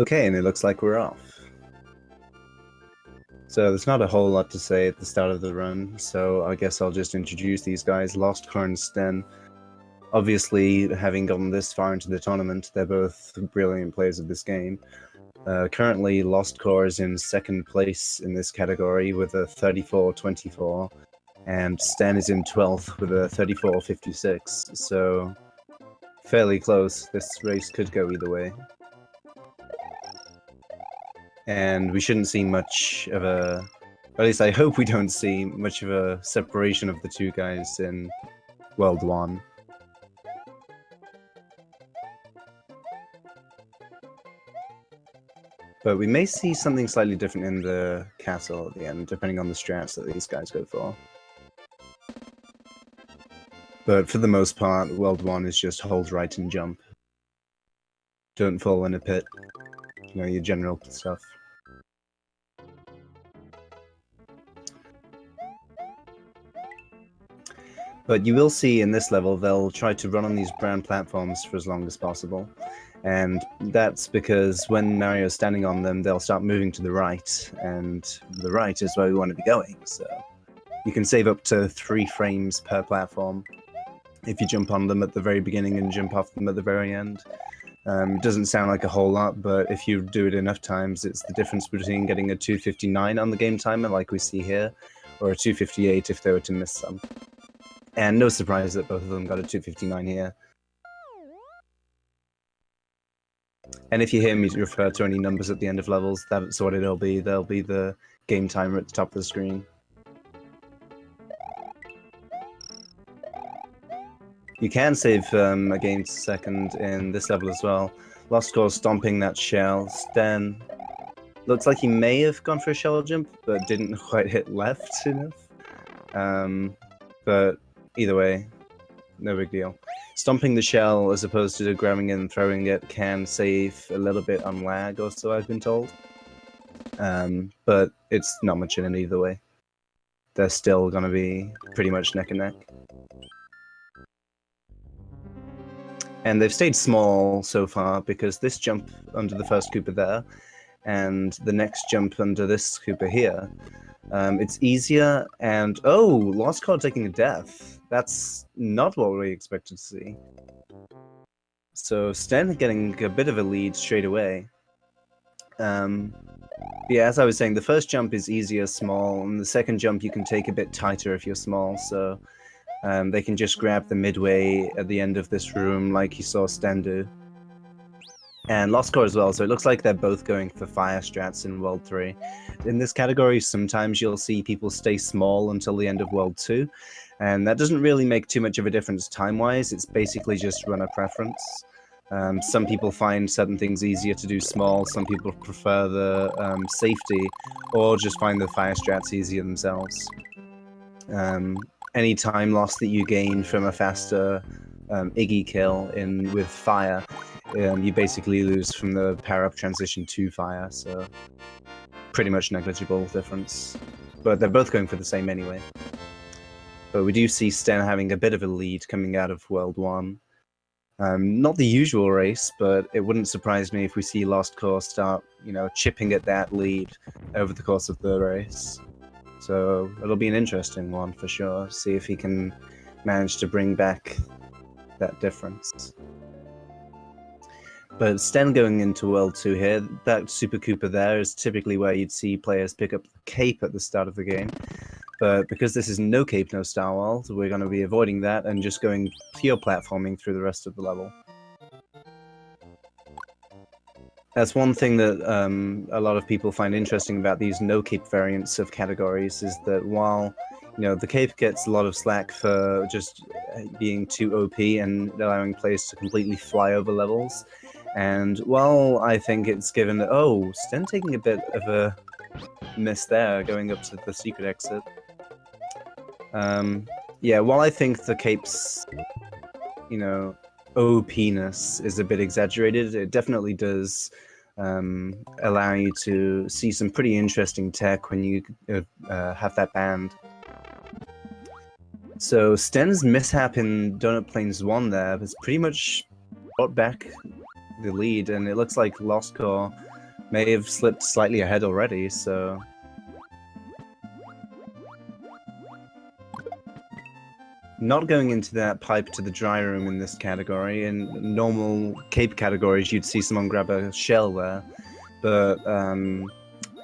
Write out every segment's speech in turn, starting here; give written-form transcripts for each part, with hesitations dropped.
Okay, and it looks like we're off. So there's not a whole lot to say at the start of the run, so I guess I'll just introduce these guys, LostC0re and Sten. Obviously, having gotten this far into the tournament, they're both brilliant players of this game. Currently, LostC0re is in second place in this category with a 34-24, and Sten is in 12th with a 34-56, so fairly close. This race could go either way. And we shouldn't see much of a, or at least I hope we don't see much of a separation of the two guys in World 1. But we may see something slightly different in the castle at the end, depending on the strats that these guys go for. But for the most part, World 1 is just hold right and jump. Don't fall in a pit. You know, your general stuff. But you will see in this level, they'll try to run on these brown platforms for as long as possible. And that's because when Mario's standing on them, they'll start moving to the right, and the right is where we want to be going. So you can save up to 3 frames per platform if you jump on them at the very beginning and jump off them at the very end. It doesn't sound like a whole lot, but if you do it enough times, it's the difference between getting a 259 on the game timer, like we see here, or a 258 if they were to miss some. And no surprise that both of them got a 259 here. And if you hear me refer to any numbers at the end of levels, that's what it'll be. There'll be the game timer at the top of the screen. You can save against second in this level as well. LostC0re stomping that shell. Sten looks like he may have gone for a shell jump, but didn't quite hit left enough. But either way, no big deal. Stomping the shell as opposed to grabbing it and throwing it can save a little bit on lag, or so I've been told. But it's not much in it either way. They're still going to be pretty much neck and neck. And they've stayed small so far because this jump under the first Koopa there and the next jump under this Koopa here, it's easier and... Oh! LostC0re taking a death. That's not what we expected to see. So Sten getting a bit of a lead straight away. Yeah, as I was saying, the first jump is easier small, and the second jump you can take a bit tighter if you're small, so they can just grab the midway at the end of this room like you saw Sten do. And LostC0re as well, so it looks like they're both going for fire strats in World 3. In this category, sometimes you'll see people stay small until the end of World 2, and that doesn't really make too much of a difference time-wise. It's basically just runner preference. Some people find certain things easier to do small, some people prefer the safety, or just find the fire strats easier themselves. Any time loss that you gain from a faster Iggy kill with fire, you basically lose from the power-up transition to fire, so pretty much negligible difference. But they're both going for the same anyway. But we do see Sten having a bit of a lead coming out of World 1. Not the usual race, but it wouldn't surprise me if we see LostC0re start, chipping at that lead over the course of the race. So it'll be an interesting one for sure. See if he can manage to bring back that difference. But Sten going into World 2 here, that Super Koopa there is typically where you'd see players pick up the cape at the start of the game. But because this is no cape, no Star World, we're going to be avoiding that and just going pure platforming through the rest of the level. That's one thing that a lot of people find interesting about these no cape variants of categories, is that while the cape gets a lot of slack for just being too OP and allowing players to completely fly over levels, and while I think it's given... Oh, Sten taking a bit of a miss there, going up to the secret exit. Yeah, while I think the cape's, OP-ness is a bit exaggerated, it definitely does allow you to see some pretty interesting tech when you have that banned. So Sten's mishap in Donut Plains 1 there has pretty much brought back the lead, and it looks like LostC0re May have slipped slightly ahead already, so... Not going into that pipe to the dry room in this category. In normal cape categories, you'd see someone grab a shell there, but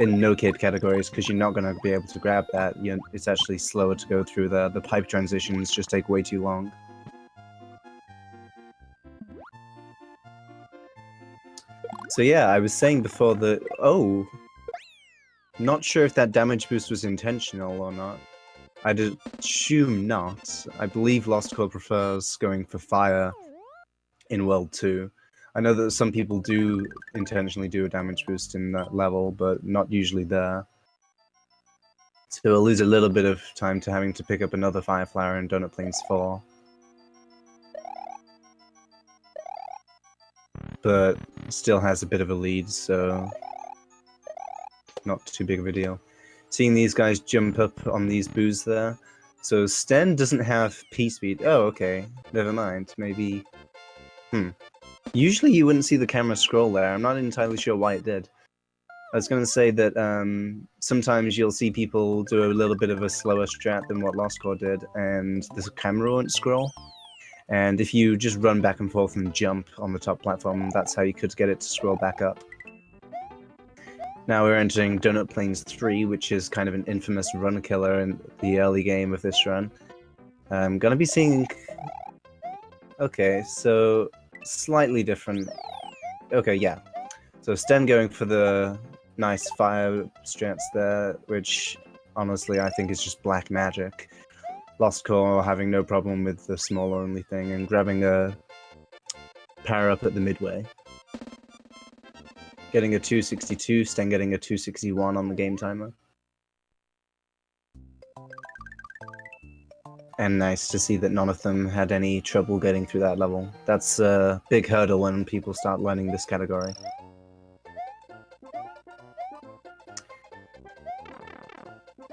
in no cape categories, because you're not going to be able to grab that, it's actually slower to go through there. The pipe transitions just take way too long. So yeah, I was saying before that... Oh! Not sure if that damage boost was intentional or not. I'd assume not. I believe LostC0re prefers going for fire in World 2. I know that some people do intentionally do a damage boost in that level, but not usually there. So we'll lose a little bit of time to having to pick up another Fire Flower in Donut Plains 4. But still has a bit of a lead, so not too big of a deal. Seeing these guys jump up on these boos there. So Sten doesn't have P-Speed. Oh, okay. Never mind. Maybe... Usually you wouldn't see the camera scroll there. I'm not entirely sure why it did. I was going to say that sometimes you'll see people do a little bit of a slower strat than what LostC0re did, and the camera won't scroll. And if you just run back and forth and jump on the top platform, that's how you could get it to scroll back up. Now we're entering Donut Plains 3, which is kind of an infamous run killer in the early game of this run. I'm gonna be seeing... Okay, so... slightly different... Okay, yeah. So Sten going for the nice fire strats there, which honestly I think is just black magic. LostC0re having no problem with the small only thing and grabbing a power up at the midway. Getting a 262, Sten getting a 261 on the game timer. And nice to see that none of them had any trouble getting through that level. That's a big hurdle when people start learning this category.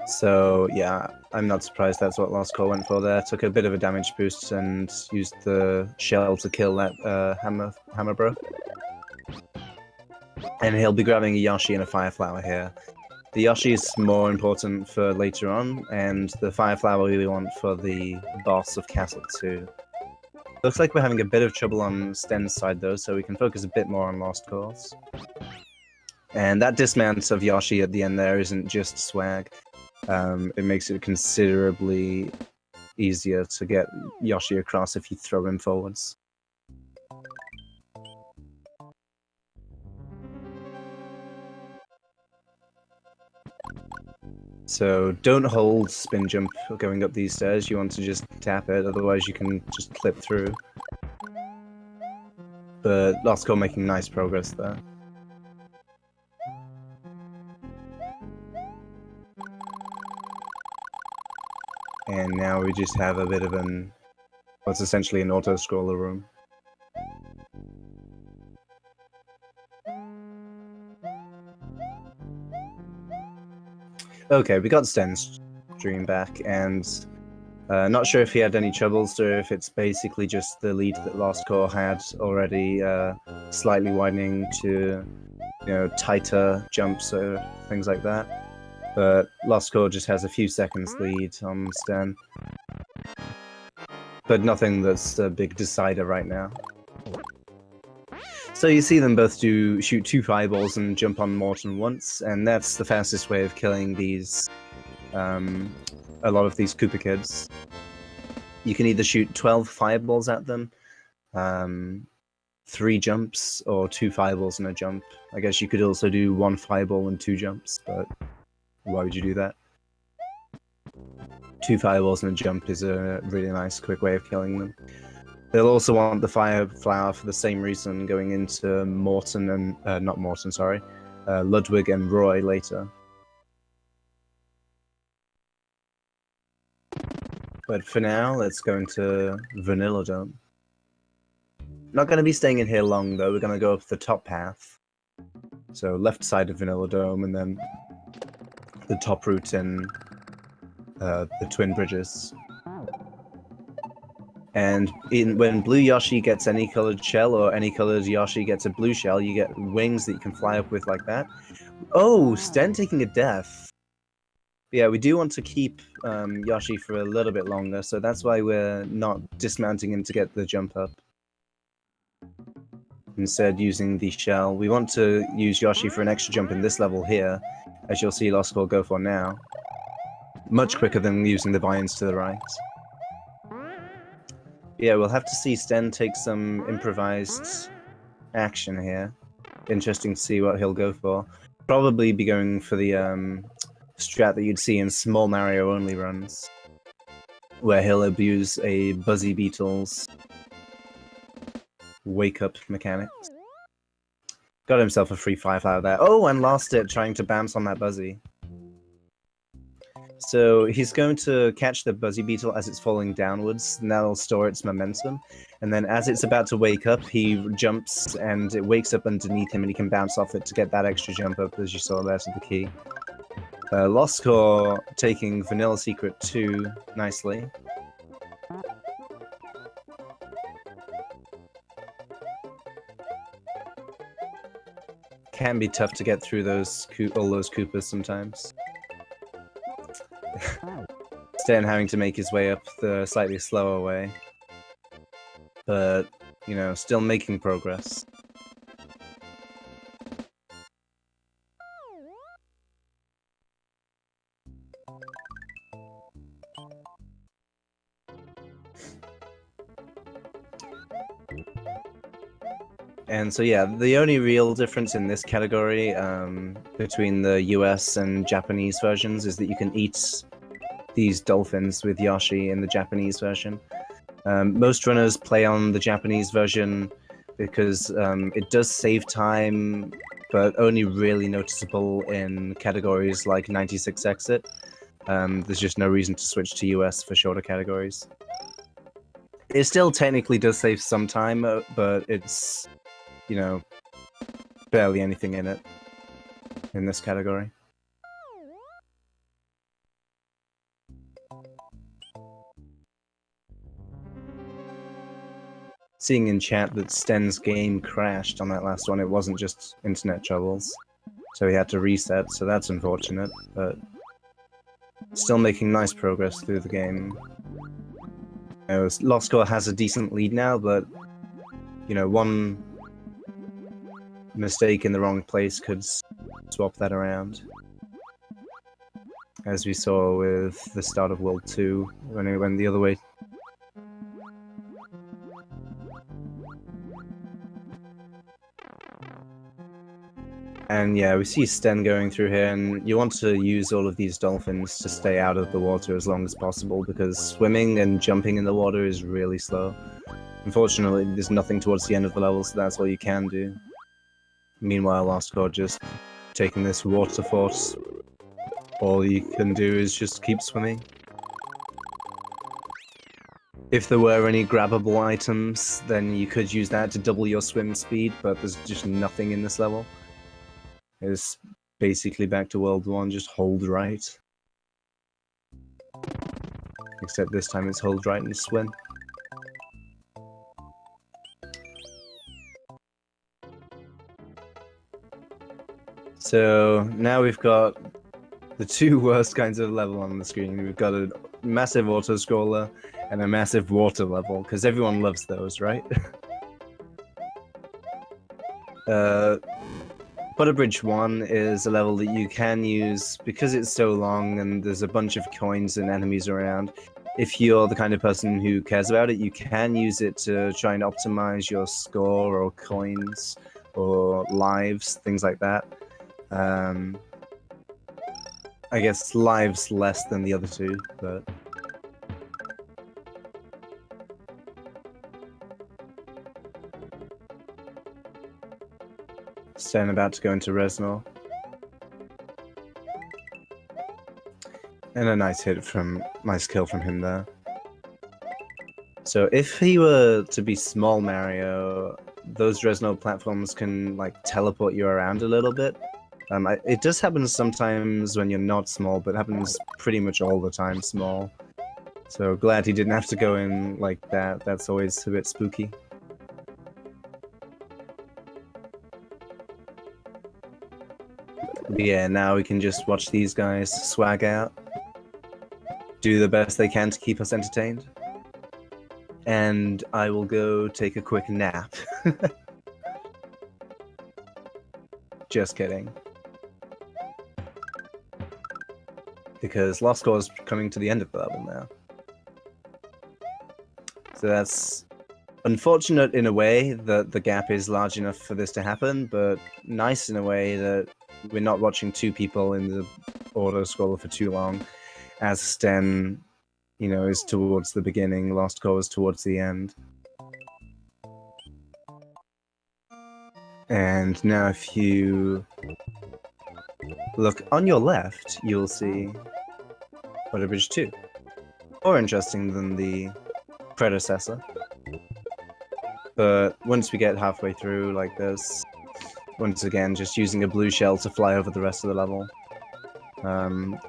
So yeah, I'm not surprised that's what LostC0re went for there. Took a bit of a damage boost and used the shell to kill that hammer bro. And he'll be grabbing a Yoshi and a Fire Flower here. The Yoshi is more important for later on, and the Fire Flower we want for the boss of Castle 2. Looks like we're having a bit of trouble on Sten's side though, so we can focus a bit more on LostC0re's. And that dismount of Yoshi at the end there isn't just swag. It makes it considerably easier to get Yoshi across if you throw him forwards. So don't hold spin jump going up these stairs, you want to just tap it, otherwise you can just clip through. But LostC0re making nice progress there. And now we just have a bit of what's essentially an auto-scroller room. Okay, we got Sten's stream back, and not sure if he had any troubles or if it's basically just the lead that LostC0re had already, slightly widening to, tighter jumps or things like that. But LostC0re just has a few seconds lead on Sten. But nothing that's a big decider right now. So you see them both shoot 2 fireballs and jump on Morton once, and that's the fastest way of killing these, a lot of these Koopa kids. You can either shoot 12 fireballs at them, 3 jumps, or 2 fireballs and a jump. I guess you could also do 1 fireball and 2 jumps, but why would you do that? 2 fireballs and a jump is a really nice, quick way of killing them. They'll also want the Fire Flower for the same reason, going into Morton and... not Morton, sorry. Ludwig and Roy later. But for now, let's go into Vanilla Dome. Not going to be staying in here long, though. We're going to go up the top path. So left side of Vanilla Dome, and then the top route in the Twin Bridges. And when blue Yoshi gets any colored shell, or any colored Yoshi gets a blue shell, you get wings that you can fly up with like that. Oh, Sten taking a death. Yeah, we do want to keep Yoshi for a little bit longer, so that's why we're not dismounting him to get the jump up. Instead, using the shell. We want to use Yoshi for an extra jump in this level here, as you'll see LostC0re go for now. Much quicker than using the vines to the right. Yeah, we'll have to see Sten take some improvised action here. Interesting to see what he'll go for. Probably be going for the strat that you'd see in small Mario only runs, where he'll abuse a Buzzy Beetle's wake up mechanics. Got himself a free 5 out of that. Oh, and lost it trying to bounce on that Buzzy. So he's going to catch the Buzzy Beetle as it's falling downwards, and that'll store its momentum. And then as it's about to wake up, he jumps and it wakes up underneath him and he can bounce off it to get that extra jump up, as you saw there to the key. LostC0re taking Vanilla Secret 2 nicely. Can be tough to get through all those Koopas sometimes. Sten having to make his way up the slightly slower way. But, you know, still making progress. And so yeah, the only real difference in this category between the US and Japanese versions is that you can eat these dolphins with Yoshi in the Japanese version. Most runners play on the Japanese version because it does save time, but only really noticeable in categories like 96 Exit. There's just no reason to switch to US for shorter categories. It still technically does save some time, but it's, you know, barely anything in it in this category. Seeing in chat that Sten's game crashed on that last one, it wasn't just internet troubles. So he had to reset, so that's unfortunate, but still making nice progress through the game. You know, LostC0re has a decent lead now, but, you know, one mistake in the wrong place could swap that around. As we saw with the start of World 2, when it went the other way. And yeah, we see Sten going through here, and you want to use all of these dolphins to stay out of the water as long as possible, because swimming and jumping in the water is really slow. Unfortunately, there's nothing towards the end of the level, so that's all you can do. Meanwhile, LostC0re just taking this water force. All you can do is just keep swimming. If there were any grabbable items, then you could use that to double your swim speed, but there's just nothing in this level. It's basically back to World 1, just hold right. Except this time it's hold right and swim. So now we've got the two worst kinds of level on the screen. We've got a massive auto-scroller and a massive water level, because everyone loves those, right? Butter Bridge 1 is a level that you can use because it's so long and there's a bunch of coins and enemies around. If you're the kind of person who cares about it, you can use it to try and optimize your score or coins or lives, things like that. I guess lives less than the other two, but... Sten about to go into Resnor. And a nice kill from him there. So if he were to be small Mario, those Resnor platforms can like teleport you around a little bit. It does happen sometimes when you're not small, but it happens pretty much all the time small. So glad he didn't have to go in like that. That's always a bit spooky. But yeah, now we can just watch these guys swag out, do the best they can to keep us entertained. And I will go take a quick nap. Just kidding. Because LostC0re is coming to the end of the level now. So that's unfortunate in a way that the gap is large enough for this to happen, but nice in a way that we're not watching two people in the auto-scroller for too long, as Sten, you know, is towards the beginning, LostC0re is towards the end. And now if you look on your left, you'll see Butter Bridge 2. More interesting than the predecessor. But once we get halfway through like this, once again, just using a blue shell to fly over the rest of the level.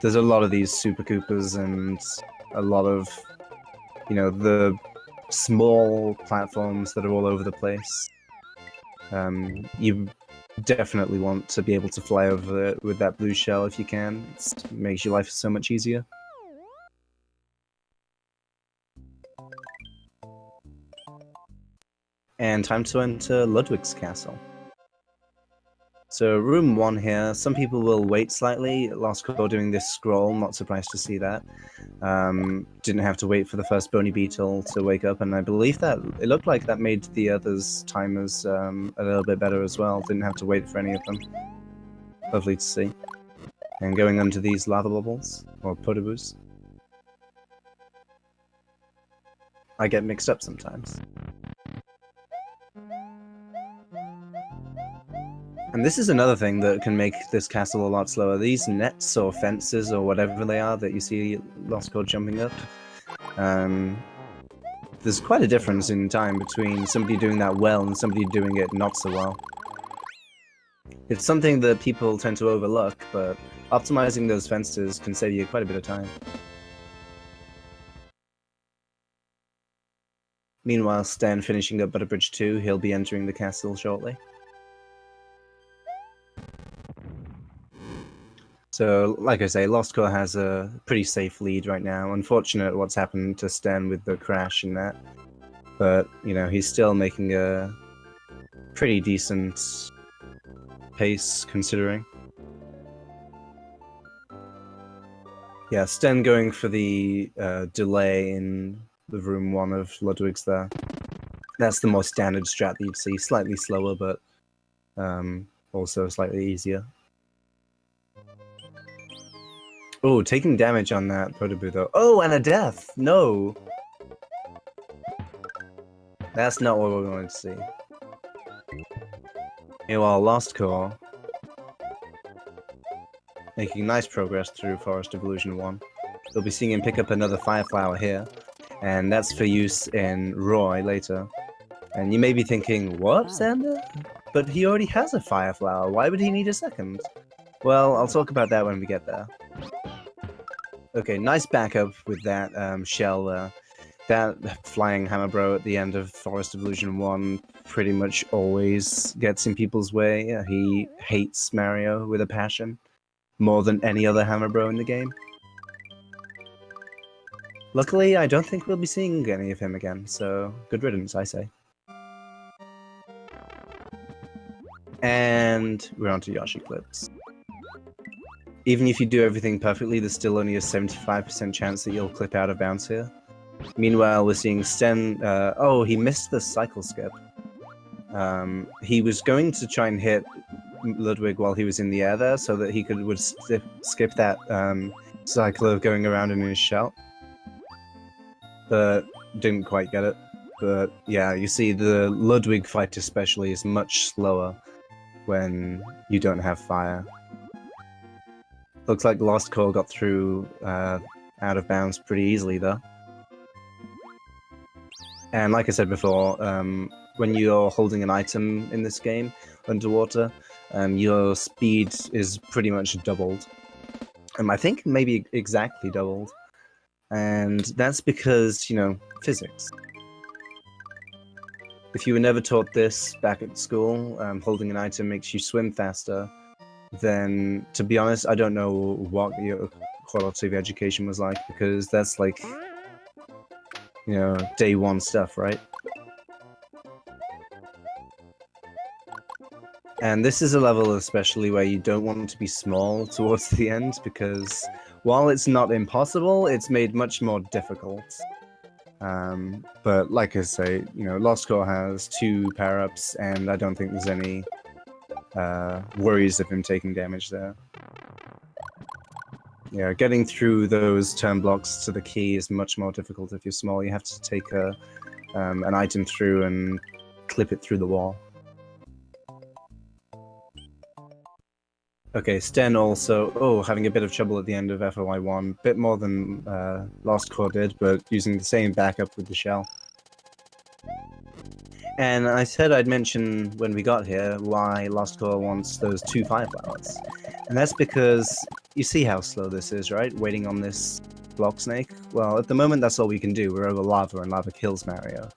There's a lot of these Super Koopas and a lot of, you know, the small platforms that are all over the place. You definitely want to be able to fly over it with that blue shell if you can. It makes your life so much easier. And time to enter Ludwig's castle. So room 1 here, some people will wait slightly. LostC0re doing this scroll, not surprised to see that. Didn't have to wait for the first bony beetle to wake up, and I believe that it looked like that made the others' timers a little bit better as well. Didn't have to wait for any of them. Lovely to see. And going under these lava bubbles, or potobus. I get mixed up sometimes. And this is another thing that can make this castle a lot slower. These nets or fences or whatever they are that you see LostC0re jumping up, there's quite a difference in time between somebody doing that well and somebody doing it not so well. It's something that people tend to overlook, but optimizing those fences can save you quite a bit of time. Meanwhile, Sten finishing up Butter Bridge 2, he'll be entering the castle shortly. So, like I say, LostC0re has a pretty safe lead right now. Unfortunate what's happened to Sten with the crash and that. But, you know, he's still making a pretty decent pace, considering. Yeah, Sten going for the delay in the room 1 of Ludwig's there. That's the more standard strat that you'd see. Slightly slower, but also slightly easier. Oh, taking damage on that Potobu though. Oh, and a death! No! That's not what we wanted to see. Meanwhile, LostC0re making nice progress through Forest of Illusion 1. We'll be seeing him pick up another Fire Flower here, and that's for use in Roy later. And you may be thinking, what, Xander? But he already has a Fire Flower, why would he need a second? Well, I'll talk about that when we get there. Okay, nice backup with that shell there. That flying hammer bro at the end of Forest of Illusion 1 pretty much always gets in people's way. He hates Mario with a passion, more than any other hammer bro in the game. Luckily, I don't think we'll be seeing any of him again, so good riddance, I say. And we're on to Yoshi clips. Even if you do everything perfectly, there's still only a 75% chance that you'll clip out of bounds here. Meanwhile, we're seeing Sten... oh, he missed the cycle skip. He was going to try and hit Ludwig while he was in the air there, so that he would skip that cycle of going around in his shell. But didn't quite get it. But yeah, you see, the Ludwig fight especially is much slower when you don't have fire. Looks like LostC0re got through out of bounds pretty easily though. And like I said before, when you're holding an item in this game underwater, your speed is pretty much doubled. I think maybe exactly doubled. And that's because, you know, physics. If you were never taught this back at school, holding an item makes you swim faster, then, to be honest, I don't know what your quality of education was like, because that's like, you know, day one stuff, right? And this is a level especially where you don't want to be small towards the end, because while it's not impossible, it's made much more difficult. But like I say, you know, LostC0re has 2 power-ups, and I don't think there's any worries of him taking damage there. Yeah, getting through those turn blocks to the key is much more difficult if you're small. You have to take an item through and clip it through the wall. Okay, Sten also, having a bit of trouble at the end of FOI1, bit more than LostC0re did, but using the same backup with the shell. And I said I'd mention when we got here why LostC0re wants those 2 fire flowers. And that's because you see how slow this is, right? Waiting on this block snake. Well, at the moment that's all we can do. We're over lava and lava kills Mario.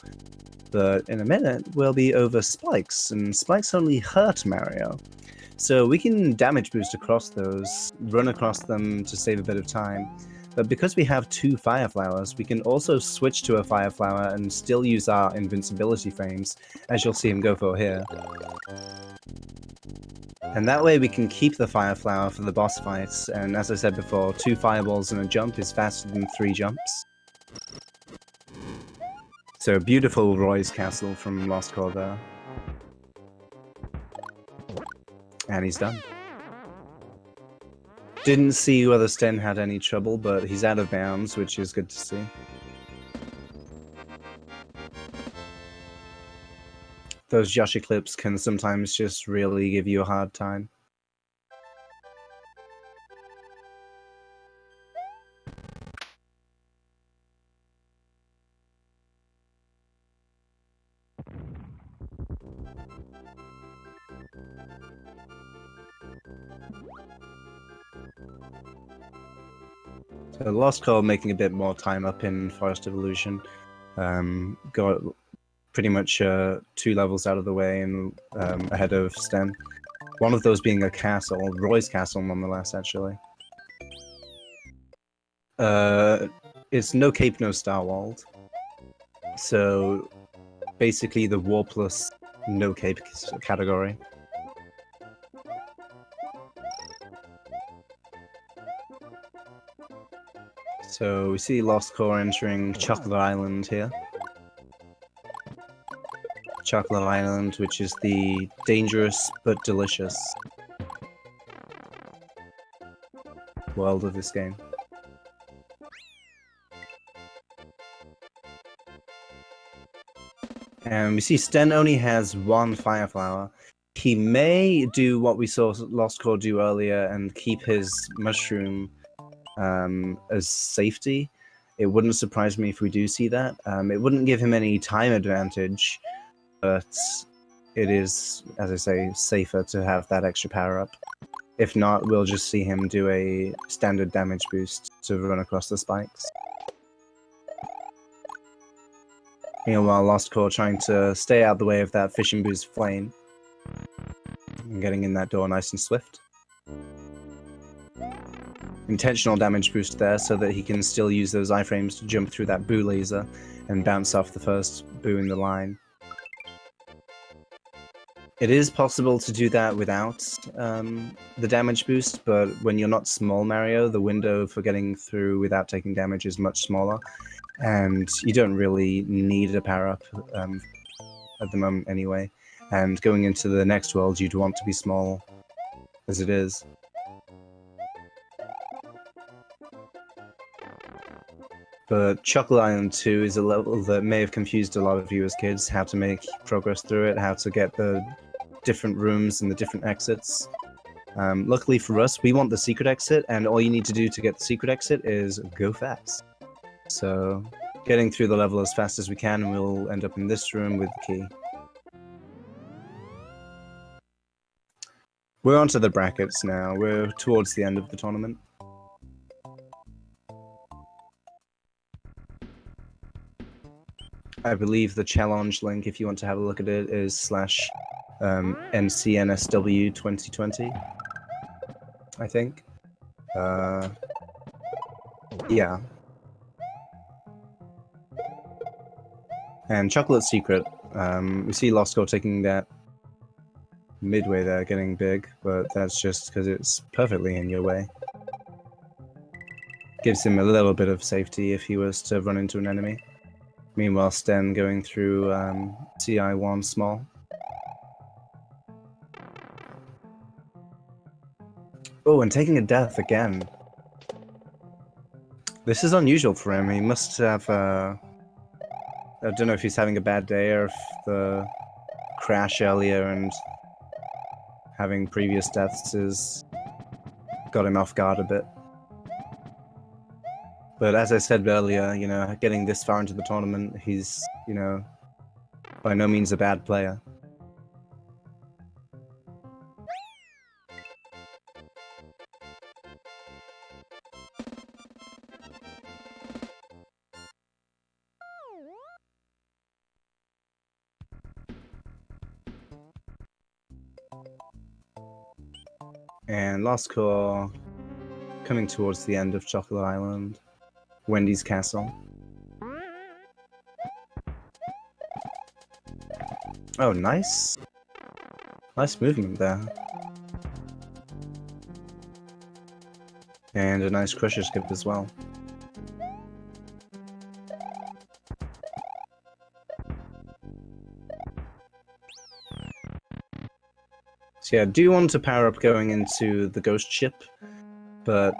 But in a minute we'll be over spikes, and spikes only hurt Mario. So we can damage boost across those, run across them to save a bit of time. But because we have 2 fire flowers, we can also switch to a fire flower and still use our invincibility frames, as you'll see him go for here. And that way we can keep the fire flower for the boss fights, and as I said before, 2 fireballs and a jump is faster than 3 jumps. So beautiful Roy's Castle from LostC0re there. And he's done. Didn't see whether Sten had any trouble, but he's out of bounds, which is good to see. Those Yoshi clips can sometimes just really give you a hard time. So LostC0re making a bit more time up in Forest Evolution. Got pretty much 2 levels out of the way and ahead of Sten. One of those being a castle, Roy's Castle nonetheless, actually. It's no cape, no star walled. So basically the war plus no cape category. So we see LostC0re entering Chocolate Island here. Chocolate Island, which is the dangerous but delicious world of this game. And we see Sten only has 1 fire flower. He may do what we saw LostC0re do earlier and keep his mushroom as safety. It wouldn't surprise me if we do see that. It wouldn't give him any time advantage, but it is, as I say, safer to have that extra power-up. If not, we'll just see him do a standard damage boost to run across the spikes. Meanwhile, LostC0re trying to stay out the way of that fishing boost flame. And getting in that door nice and swift. Intentional damage boost there so that he can still use those iframes to jump through that boo laser and bounce off the first boo in the line. It is possible to do that without the damage boost, but when you're not small Mario, the window for getting through without taking damage is much smaller, and you don't really need a power-up at the moment anyway. And going into the next world, you'd want to be small as it is. But Chocolate Island 2 is a level that may have confused a lot of you as kids, how to make progress through it, how to get the different rooms and the different exits. Luckily for us, we want the secret exit, and all you need to do to get the secret exit is go fast. So, getting through the level as fast as we can, and we'll end up in this room with the key. We're onto the brackets now. We're towards the end of the tournament. I believe the challenge link, if you want to have a look at it, is slash NCNSW 2020. I think. Yeah. And Chocolate Secret, we see LostC0re taking that midway there, getting big, but that's just because it's perfectly in your way. Gives him a little bit of safety if he was to run into an enemy. Meanwhile, Sten going through CI1 small. Oh, and taking a death again. This is unusual for him. He must have, I don't know if he's having a bad day or if the crash earlier and having previous deaths has got him off guard a bit. But as I said earlier, you know, getting this far into the tournament, he's, you know, by no means a bad player. And LostC0re coming towards the end of Chocolate Island, Wendy's Castle. Oh, nice. Nice movement there. And a nice crusher skip as well. So yeah, I do want to power up going into the ghost ship, but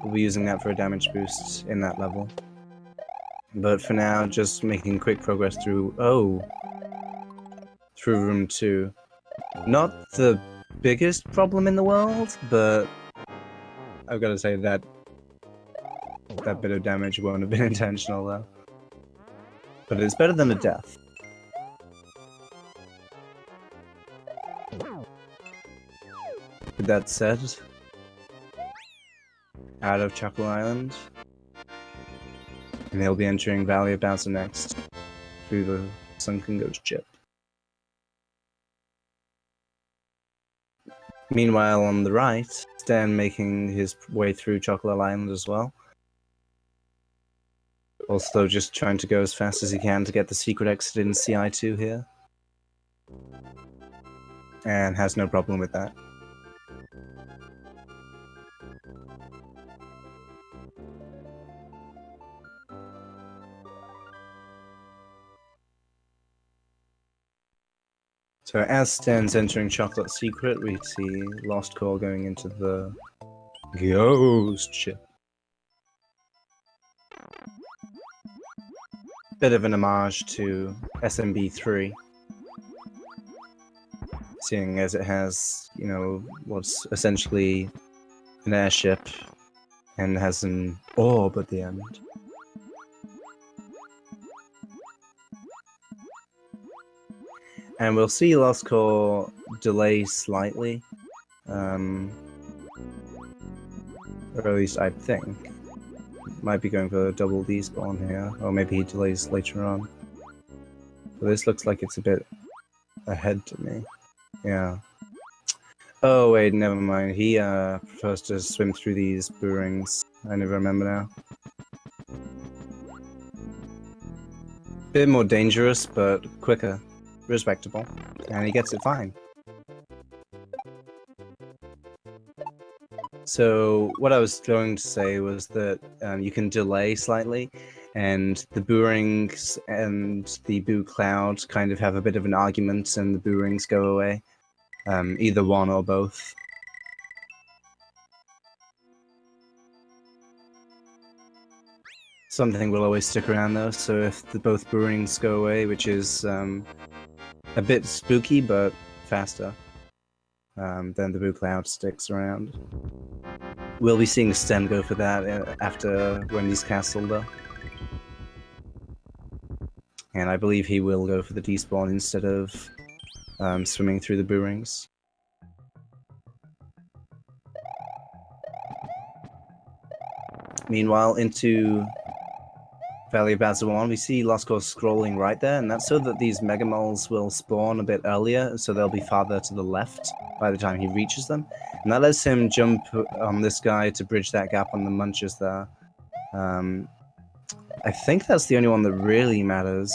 we'll be using that for a damage boost in that level. But for now, just making quick progress through, through room 2. Not the biggest problem in the world, but I've got to say that that bit of damage won't have been intentional though. But it's better than a death. With that said, out of Chocolate Island, and they'll be entering Valley of Bouncer next, through the sunken ghost ship. Meanwhile, on the right, Sten making his way through Chocolate Island as well. Also just trying to go as fast as he can to get the secret exit in CI2 here. And has no problem with that. So as Sten's entering Chocolate Secret, we see LostC0re going into the ghost ship. Bit of an homage to SMB3, seeing as it has, you know, what's essentially an airship and has an orb at the end. And we'll see LostC0re delay slightly, or at least I think. Might be going for a double despawn here, or maybe he delays later on. But this looks like it's a bit ahead to me. Yeah. Oh wait, never mind. He prefers to swim through these boo rings. I never remember now. Bit more dangerous, but quicker. Respectable. And he gets it fine. So what I was going to say was that you can delay slightly, and the boo rings and the boo cloud kind of have a bit of an argument, and the boo rings go away. Either one or both. Something will always stick around though, so if both boo rings go away, which is a bit spooky but faster, then the boo cloud sticks around. We'll be seeing Sten go for that after Wendy's Castle though. And I believe he will go for the despawn instead of swimming through the boo rings. Meanwhile, into Valley of Bowser 1, we see LostC0re scrolling right there, and that's so that these Mega Moles will spawn a bit earlier, so they'll be farther to the left by the time he reaches them. And that lets him jump on this guy to bridge that gap on the Munchers there. I think that's the only one that really matters.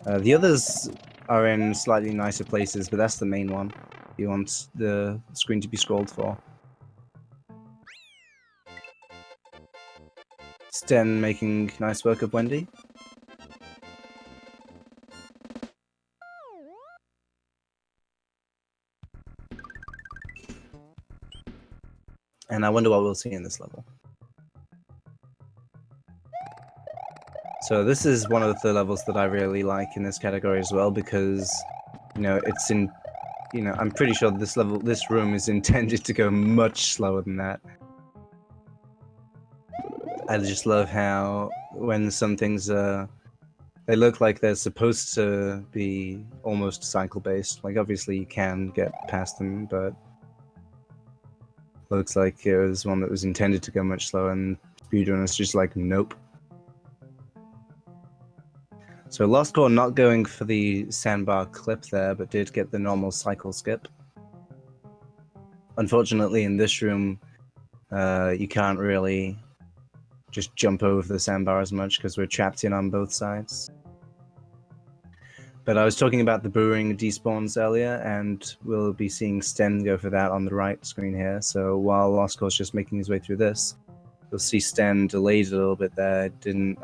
The others are in slightly nicer places, but that's the main one you want the screen to be scrolled for. Sten making nice work of Wendy. And I wonder what we'll see in this level. So this is one of the levels that I really like in this category as well, because, you know, it's in, you know, I'm pretty sure this room is intended to go much slower than that. I just love how when some things they look like they're supposed to be almost cycle-based. Like, obviously you can get past them, but looks like it was one that was intended to go much slower, and speedrun is just like, nope. So LostC0re not going for the sandbar clip there, but did get the normal cycle skip. Unfortunately, in this room, you can't really just jump over the sandbar as much because we're trapped in on both sides. But I was talking about the brewing despawns earlier, and we'll be seeing Sten go for that on the right screen here. So while LostC0re is just making his way through this, you'll see Sten delayed a little bit there, didn't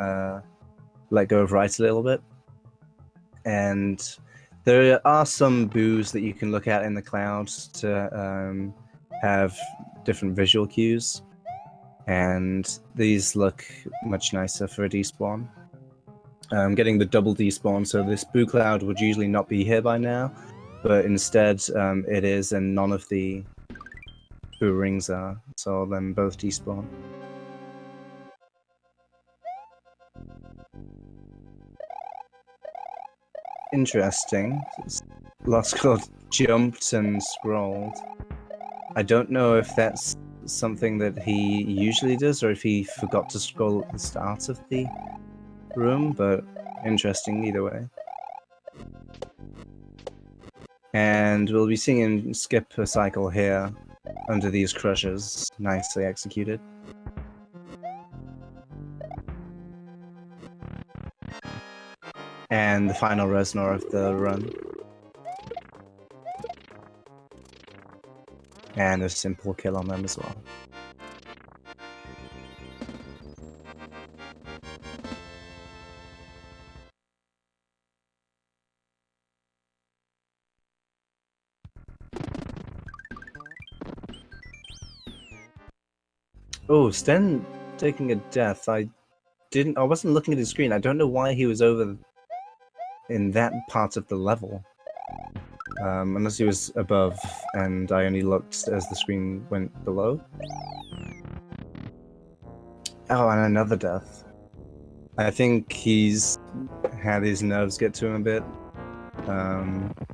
let go of right a little bit. And there are some boos that you can look at in the clouds to have different visual cues, and these look much nicer for a despawn. Getting the double despawn, so this boo cloud would usually not be here by now, but instead it is, and none of the boo rings are, so then both despawn. Interesting. LostC0re jumped and scrolled. I don't know if that's something that he usually does, or if he forgot to scroll at the start of the room, but interesting either way. And we'll be seeing him skip a cycle here under these crushers. Nicely executed. And the final LostC0re of the run. And a simple kill on them as well. Oh, Sten taking a death. I wasn't looking at his screen. I don't know why he was over in that part of the level. Unless he was above, and I only looked as the screen went below. Oh, and another death. I think he's had his nerves get to him a bit.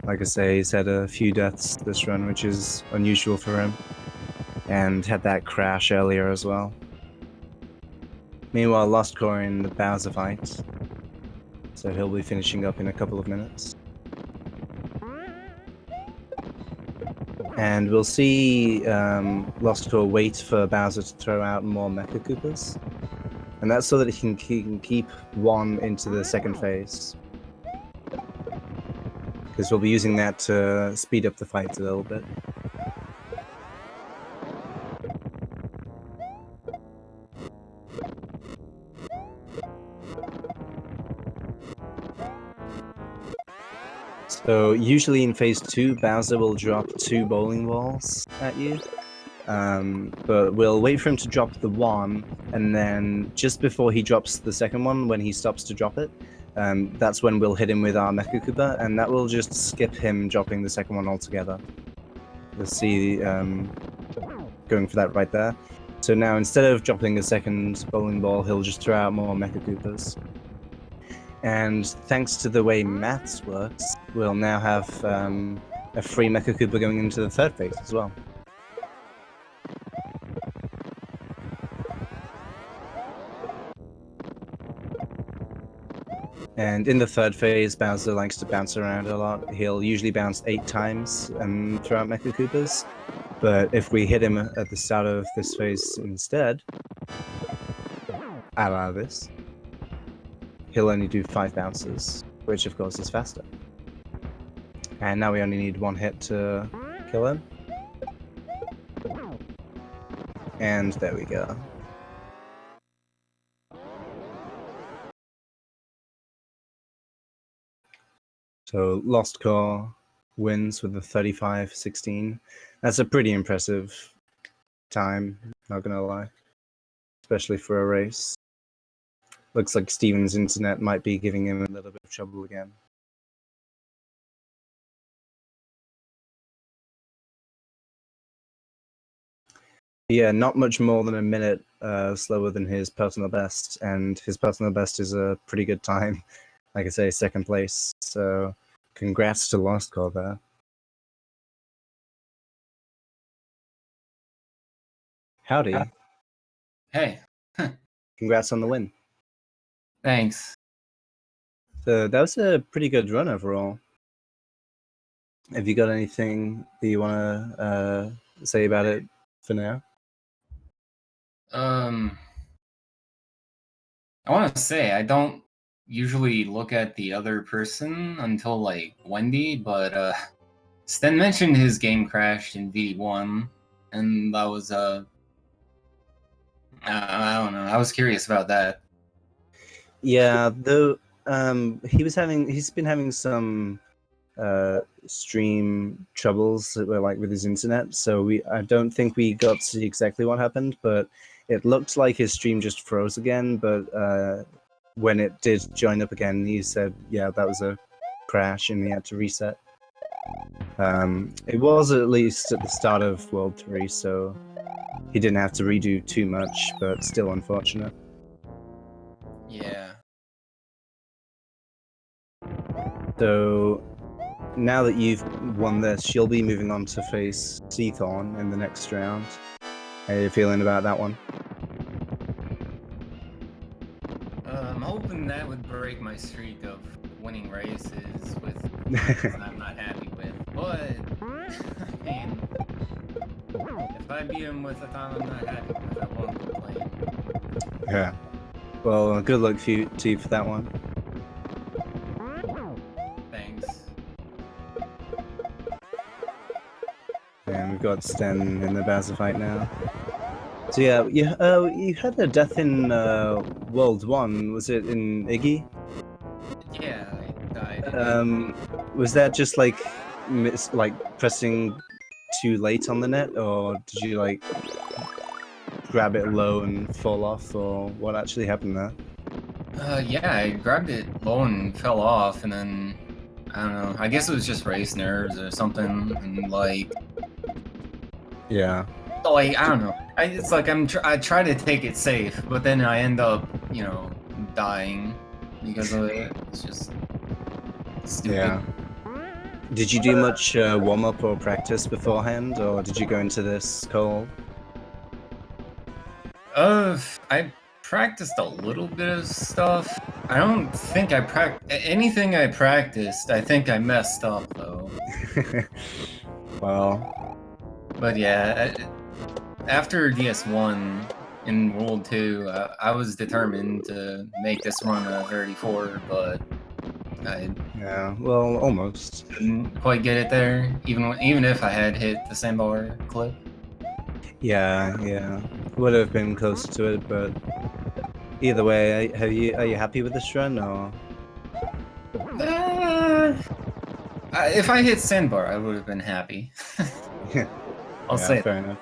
Like I say, he's had a few deaths this run, which is unusual for him. And had that crash earlier as well. Meanwhile, LostC0re in the Bowser fight. So he'll be finishing up in a couple of minutes. And we'll see LostC0re wait for Bowser to throw out more Mecha Koopas. And that's so that he can keep one into the second phase. Because we'll be using that to speed up the fight a little bit. So usually in phase 2, Bowser will drop 2 bowling balls at you, but we'll wait for him to drop the one, and then just before he drops the second one, when he stops to drop it, that's when we'll hit him with our Mecha Koopa, and that will just skip him dropping the second one altogether. You'll see going for that right there. So now instead of dropping a second bowling ball, he'll just throw out more Mecha Koopas. And thanks to the way maths works, we'll now have a free Mecha Koopa going into the third phase as well. And in the third phase, Bowser likes to bounce around a lot. He'll usually bounce 8 times throughout Mecha Koopas. But if we hit him at the start of this phase instead, a la this, he'll only do 5 bounces, which of course is faster. And now we only need 1 hit to kill him. And there we go. So LostC0re wins with a 35-16. That's a pretty impressive time, not gonna lie. Especially for a race. Looks like Steven's internet might be giving him a little bit of trouble again. Yeah, not much more than a minute slower than his personal best, and his personal best is a pretty good time. Like I say, 2nd place. So congrats to LostC0re there. Howdy. Hey. Congrats on the win. Thanks. So that was a pretty good run overall. Have you got anything that you want to say about it for now? I want to say I don't usually look at the other person until like Wendy, but Sten mentioned his game crashed in V1, and that was I don't know. I was curious about that. Yeah, though he's been having some stream troubles like with his internet, so I don't think we got to see exactly what happened, but it looked like his stream just froze again. But when it did join up again, he said, yeah, that was a crash and he had to reset. It was at least at the start of World 3, so he didn't have to redo too much, but still unfortunate. Yeah. So now that you've won this, you'll be moving on to face SMW in the next round. How are you feeling about that one? I'm hoping that would break my streak of winning races with I'm not happy with. But I mean, if I beat him with a time I'm not happy with, I won't complain. Yeah. Well, good luck to you for that one. Thanks. And we've got Sten in the Bowser fight now. So yeah, you had a death in World 1. Was it in Iggy? Yeah, I died. Was that just like pressing too late on the net, or did you like grab it low and fall off, or what actually happened there? Yeah, I grabbed it low and fell off, and then I don't know. I guess it was just race nerves or something, and like, Yeah. I don't know. It's like I try to take it safe, but then I end up, dying because of it. It's just stupid. Yeah. Did you do much warm up or practice beforehand, or did you go into this cold? I practiced a little bit of stuff. I don't think I anything I practiced. I think I messed up though. Well. But yeah, after DS1 in World 2, I was determined to make this run a 34, but Yeah, well, almost. Didn't quite get it there, even if I had hit the sandbar clip. Yeah. Would have been close to it, but either way, are you happy with this run, or? If I hit sandbar, I would have been happy. I'll say fair enough.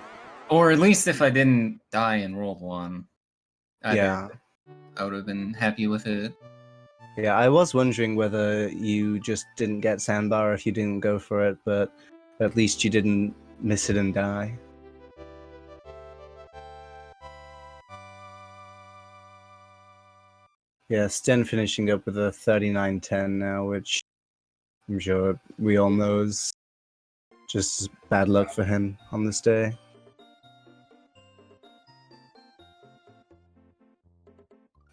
Or at least if I didn't die in World 1. Yeah. I would have been happy with it. Yeah, I was wondering whether you just didn't get sandbar if you didn't go for it, but at least you didn't miss it and die. Yeah, Sten finishing up with a 39-10 now, which I'm sure we all know is just bad luck for him on this day.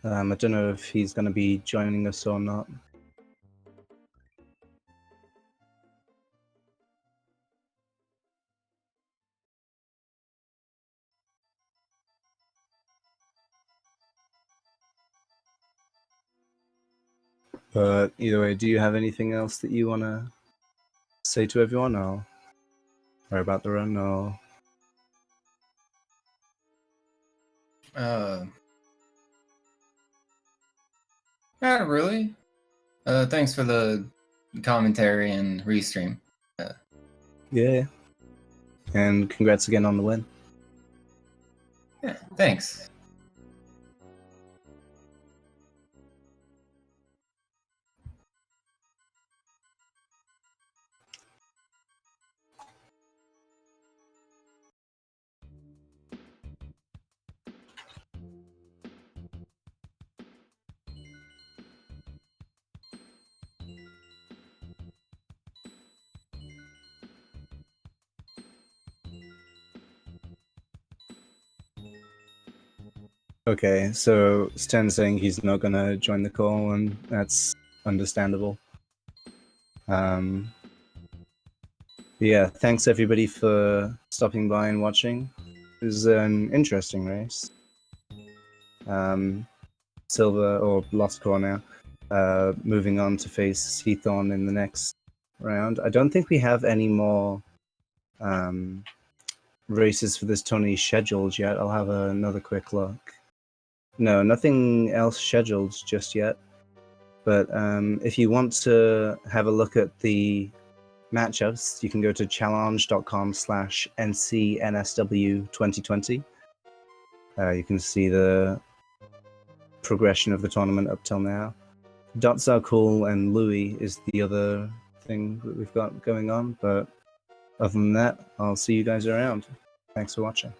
I don't know if he's going to be joining us or not. But either way, do you have anything else that you want to say to everyone, or about the run, or? Not really. Thanks for the commentary and restream. Yeah. And congrats again on the win. Yeah, thanks. Okay, so Sten's saying he's not gonna join the call, and that's understandable. Yeah, thanks everybody for stopping by and watching. It was an interesting race. Silver, or LostC0re now, moving on to face Heathorn in the next round. I don't think we have any more races for this tourney scheduled yet. I'll have another quick look. No, nothing else scheduled just yet. But if you want to have a look at the matchups, you can go to challenge.com/NCNSW 2020. You can see the progression of the tournament up till now. Dots are cool, and Louis is the other thing that we've got going on. But other than that, I'll see you guys around. Thanks for watching.